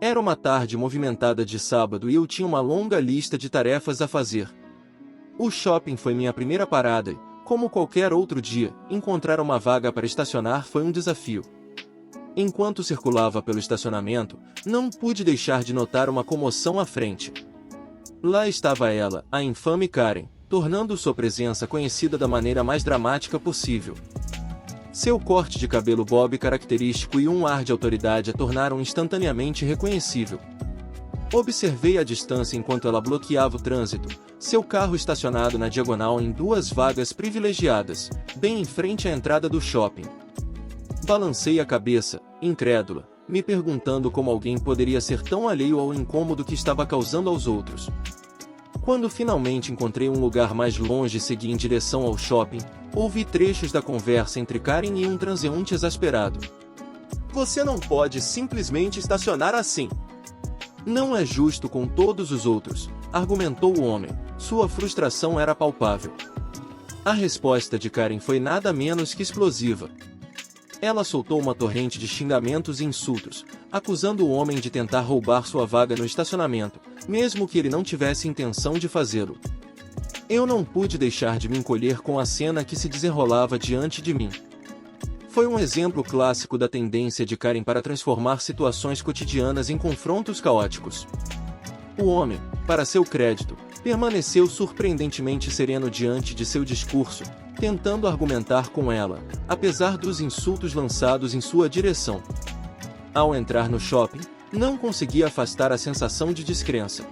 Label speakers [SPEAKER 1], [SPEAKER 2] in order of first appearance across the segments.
[SPEAKER 1] Era uma tarde movimentada de sábado e eu tinha uma longa lista de tarefas a fazer. O shopping foi minha primeira parada e, como qualquer outro dia, encontrar uma vaga para estacionar foi um desafio. Enquanto circulava pelo estacionamento, não pude deixar de notar uma comoção à frente. Lá estava ela, a infame Karen, tornando sua presença conhecida da maneira mais dramática possível. Seu corte de cabelo bob característico e um ar de autoridade a tornaram instantaneamente reconhecível. Observei à distância enquanto ela bloqueava o trânsito, seu carro estacionado na diagonal em duas vagas privilegiadas, bem em frente à entrada do shopping. Balancei a cabeça, incrédula, me perguntando como alguém poderia ser tão alheio ao incômodo que estava causando aos outros. Quando finalmente encontrei um lugar mais longe e segui em direção ao shopping, ouvi trechos da conversa entre Karen e um transeunte exasperado. "Você não pode simplesmente estacionar assim. Não é justo com todos os outros", argumentou o homem. Sua frustração era palpável. A resposta de Karen foi nada menos que explosiva. Ela soltou uma torrente de xingamentos e insultos, acusando o homem de tentar roubar sua vaga no estacionamento, mesmo que ele não tivesse intenção de fazê-lo. Eu não pude deixar de me encolher com a cena que se desenrolava diante de mim. Foi um exemplo clássico da tendência de Karen para transformar situações cotidianas em confrontos caóticos. O homem, para seu crédito, permaneceu surpreendentemente sereno diante de seu discurso, tentando argumentar com ela, apesar dos insultos lançados em sua direção. Ao entrar no shopping, não consegui afastar a sensação de descrença.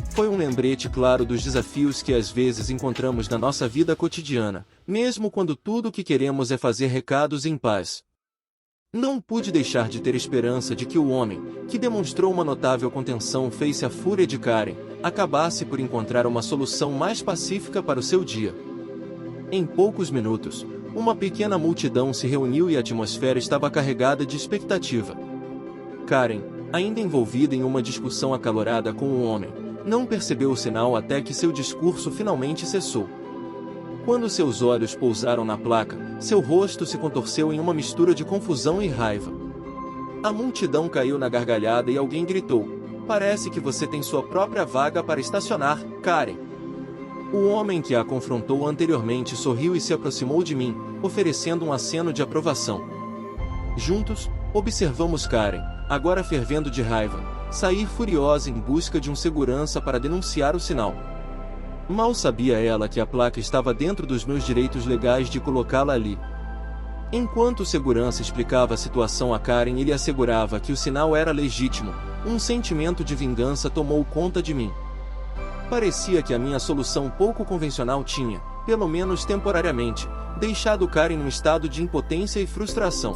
[SPEAKER 1] Foi um lembrete claro dos desafios que às vezes encontramos na nossa vida cotidiana, mesmo quando tudo o que queremos é fazer recados em paz. Não pude deixar de ter esperança de que o homem, que demonstrou uma notável contenção face à fúria de Karen, acabasse por encontrar uma solução mais pacífica para o seu dia. Em poucos minutos, uma pequena multidão se reuniu e a atmosfera estava carregada de expectativa. Karen, ainda envolvida em uma discussão acalorada com o homem, não percebeu o sinal até que seu discurso finalmente cessou. Quando seus olhos pousaram na placa, seu rosto se contorceu em uma mistura de confusão e raiva. A multidão caiu na gargalhada e alguém gritou: "Parece que você tem sua própria vaga para estacionar, Karen." O homem que a confrontou anteriormente sorriu e se aproximou de mim, oferecendo um aceno de aprovação. Juntos, observamos Karen, agora fervendo de raiva, sair furiosa em busca de um segurança para denunciar o sinal. Mal sabia ela que a placa estava dentro dos meus direitos legais de colocá-la ali. Enquanto o segurança explicava a situação a Karen e lhe assegurava que o sinal era legítimo, um sentimento de vingança tomou conta de mim. Parecia que a minha solução pouco convencional tinha, pelo menos temporariamente, deixado Karen num estado de impotência e frustração.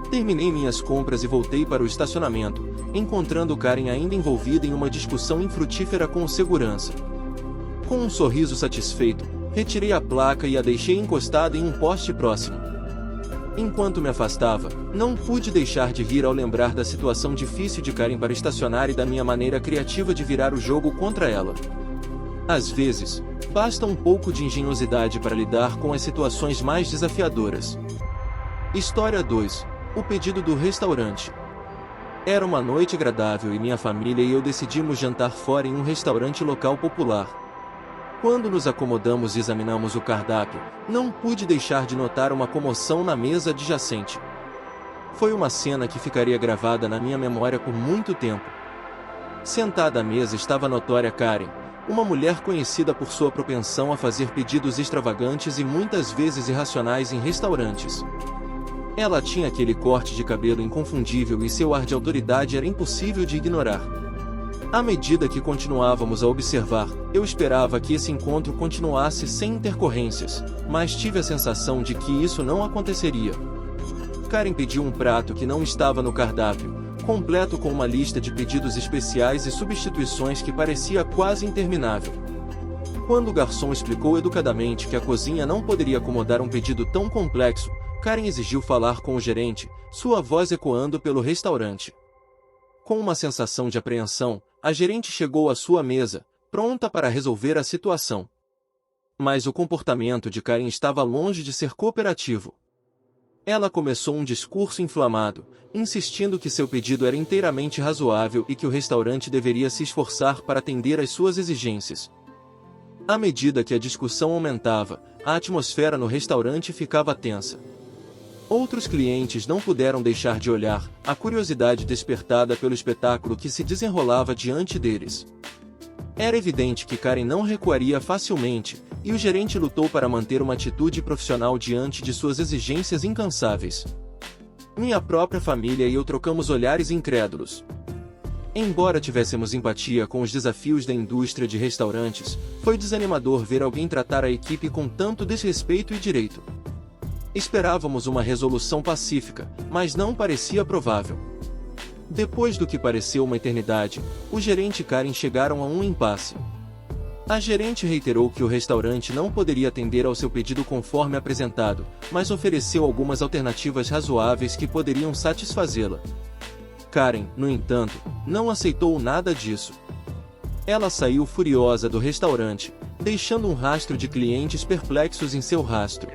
[SPEAKER 1] Terminei minhas compras e voltei para o estacionamento, encontrando Karen ainda envolvida em uma discussão infrutífera com o segurança. Com um sorriso satisfeito, retirei a placa e a deixei encostada em um poste próximo. Enquanto me afastava, não pude deixar de rir ao lembrar da situação difícil de Karen para estacionar e da minha maneira criativa de virar o jogo contra ela. Às vezes, basta um pouco de engenhosidade para lidar com as situações mais desafiadoras. História 2. O pedido do restaurante. Era uma noite agradável e minha família e eu decidimos jantar fora em um restaurante local popular. Quando nos acomodamos e examinamos o cardápio, não pude deixar de notar uma comoção na mesa adjacente. Foi uma cena que ficaria gravada na minha memória por muito tempo. Sentada à mesa estava a notória Karen, uma mulher conhecida por sua propensão a fazer pedidos extravagantes e muitas vezes irracionais em restaurantes. Ela tinha aquele corte de cabelo inconfundível e seu ar de autoridade era impossível de ignorar. À medida que continuávamos a observar, eu esperava que esse encontro continuasse sem intercorrências, mas tive a sensação de que isso não aconteceria. Karen pediu um prato que não estava no cardápio, completo com uma lista de pedidos especiais e substituições que parecia quase interminável. Quando o garçom explicou educadamente que a cozinha não poderia acomodar um pedido tão complexo, Karen exigiu falar com o gerente, sua voz ecoando pelo restaurante. Com uma sensação de apreensão, a gerente chegou à sua mesa, pronta para resolver a situação. Mas o comportamento de Karen estava longe de ser cooperativo. Ela começou um discurso inflamado, insistindo que seu pedido era inteiramente razoável e que o restaurante deveria se esforçar para atender às suas exigências. À medida que a discussão aumentava, a atmosfera no restaurante ficava tensa. Outros clientes não puderam deixar de olhar, a curiosidade despertada pelo espetáculo que se desenrolava diante deles. Era evidente que Karen não recuaria facilmente, e o gerente lutou para manter uma atitude profissional diante de suas exigências incansáveis. Minha própria família e eu trocamos olhares incrédulos. Embora tivéssemos empatia com os desafios da indústria de restaurantes, foi desanimador ver alguém tratar a equipe com tanto desrespeito e direito. Esperávamos uma resolução pacífica, mas não parecia provável. Depois do que pareceu uma eternidade, o gerente e Karen chegaram a um impasse. A gerente reiterou que o restaurante não poderia atender ao seu pedido conforme apresentado, mas ofereceu algumas alternativas razoáveis que poderiam satisfazê-la. Karen, no entanto, não aceitou nada disso. Ela saiu furiosa do restaurante, deixando um rastro de clientes perplexos em seu rastro.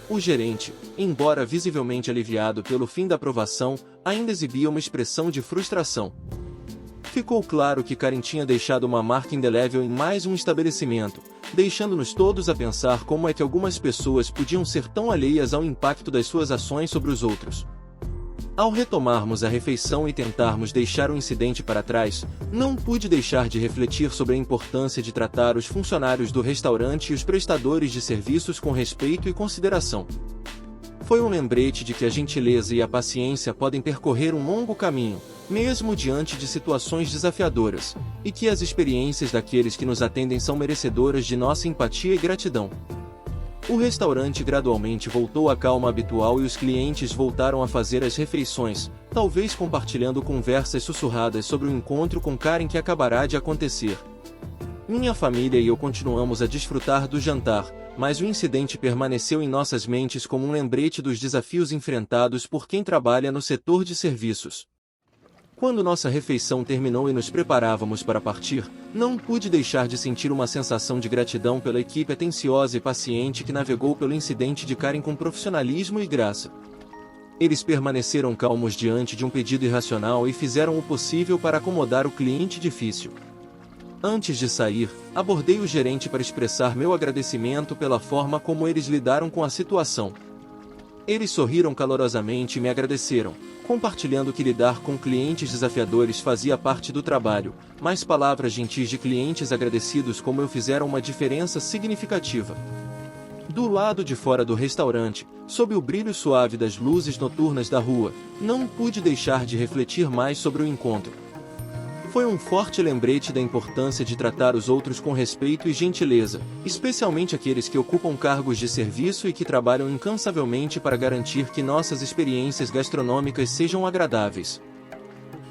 [SPEAKER 1] O gerente, embora visivelmente aliviado pelo fim da aprovação, ainda exibia uma expressão de frustração. Ficou claro que Karen tinha deixado uma marca indelével em mais um estabelecimento, deixando-nos todos a pensar como é que algumas pessoas podiam ser tão alheias ao impacto das suas ações sobre os outros. Ao retomarmos a refeição e tentarmos deixar o incidente para trás, não pude deixar de refletir sobre a importância de tratar os funcionários do restaurante e os prestadores de serviços com respeito e consideração. Foi um lembrete de que a gentileza e a paciência podem percorrer um longo caminho, mesmo diante de situações desafiadoras, e que as experiências daqueles que nos atendem são merecedoras de nossa empatia e gratidão. O restaurante gradualmente voltou à calma habitual e os clientes voltaram a fazer as refeições, talvez compartilhando conversas sussurradas sobre o encontro com Karen que acabará de acontecer. Minha família e eu continuamos a desfrutar do jantar, mas o incidente permaneceu em nossas mentes como um lembrete dos desafios enfrentados por quem trabalha no setor de serviços. Quando nossa refeição terminou e nos preparávamos para partir, não pude deixar de sentir uma sensação de gratidão pela equipe atenciosa e paciente que navegou pelo incidente de Karen com profissionalismo e graça. Eles permaneceram calmos diante de um pedido irracional e fizeram o possível para acomodar o cliente difícil. Antes de sair, abordei o gerente para expressar meu agradecimento pela forma como eles lidaram com a situação. Eles sorriram calorosamente e me agradeceram, compartilhando que lidar com clientes desafiadores fazia parte do trabalho, mas palavras gentis de clientes agradecidos como eu fizeram uma diferença significativa. Do lado de fora do restaurante, sob o brilho suave das luzes noturnas da rua, não pude deixar de refletir mais sobre o encontro. Foi um forte lembrete da importância de tratar os outros com respeito e gentileza, especialmente aqueles que ocupam cargos de serviço e que trabalham incansavelmente para garantir que nossas experiências gastronômicas sejam agradáveis.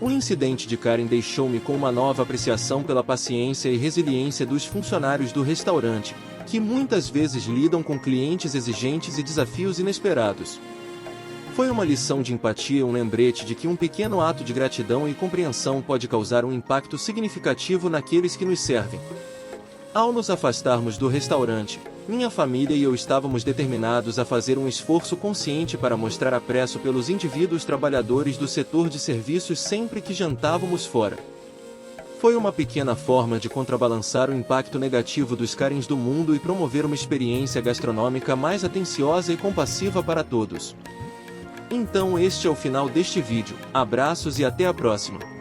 [SPEAKER 1] O incidente de Karen deixou-me com uma nova apreciação pela paciência e resiliência dos funcionários do restaurante, que muitas vezes lidam com clientes exigentes e desafios inesperados. Foi uma lição de empatia e um lembrete de que um pequeno ato de gratidão e compreensão pode causar um impacto significativo naqueles que nos servem. Ao nos afastarmos do restaurante, minha família e eu estávamos determinados a fazer um esforço consciente para mostrar apreço pelos indivíduos trabalhadores do setor de serviços sempre que jantávamos fora. Foi uma pequena forma de contrabalançar o impacto negativo dos Karens do mundo e promover uma experiência gastronômica mais atenciosa e compassiva para todos. Então este é o final deste vídeo, abraços e até a próxima!